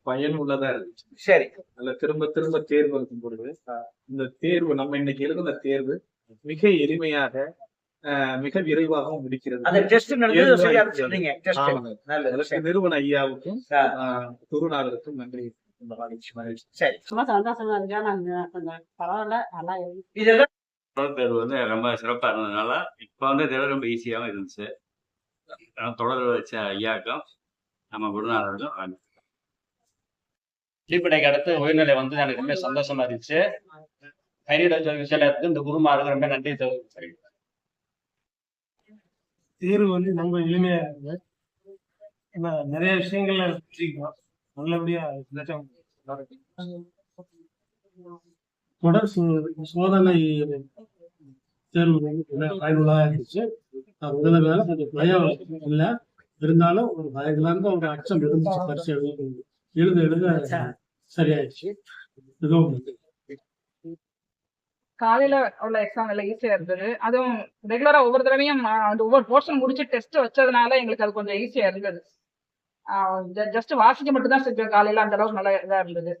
பயனுள்ளதா இருந்துச்சு. சரி. அதுல திரும்ப திரும்ப தேர்வு இருக்கும் பொழுது இந்த தேர்வு நம்ம இன்னைக்கு எழுதின தேர்வு மிக எளிமையாக மிக விரைவாகவும் முடிக்கிறது. நிறுவன ஐயாவுக்கும் குருநாதருக்கும் நன்றி. சந்தோஷமா இருக்கா? பரவாயில்ல. தேர்வு வந்து ரொம்ப சிறப்பா இருந்ததுனால இப்ப வந்து தேர்வு ரொம்ப ஈஸியாகவும் இருந்துச்சு. தொடர் வச்ச ஐயாக்கும் நம்ம குருநாதருக்கும் தீப்படைக்கு அடுத்து உயர்நிலை வந்து எனக்கு ரொம்ப சந்தோஷமா இருந்துச்சு. கைநிலை விசேலத்துக்கு இந்த குருமாருக்கு ரொம்ப நன்றி தெரிவிக்கிறேன். தேர்வு வந்து ரொம்ப எளிமையா இருக்கு. நிறைய விஷயங்கள்ல நல்லபடியா தொடர் சோதனை தேர்வு வந்து பயனுள்ளதா இருந்துச்சு. உதவியால கொஞ்சம் பயம் இல்லை, இருந்தாலும் ஒரு பயங்களார்ந்த ஒரு அச்சம் இருந்துச்சு. பரிசு எழுத சரியாயிடுச்சு. மிகவும் காலையில உள்ள எக்ஸாம் எல்லாம் ஈஸியா இருந்தது. அதுவும் ரெகுலரா ஒவ்வொரு தடவையும் ஒவ்வொரு போர்ஷன் முடிச்சு டெஸ்ட் வச்சதுனால எங்களுக்கு அது கொஞ்சம் ஈஸியா இருந்தது. ஜஸ்ட் வாசிக்க மட்டும் தான் செஞ்சோம் காலையில, அந்த அளவுக்கு நல்லா இதா இருந்தது.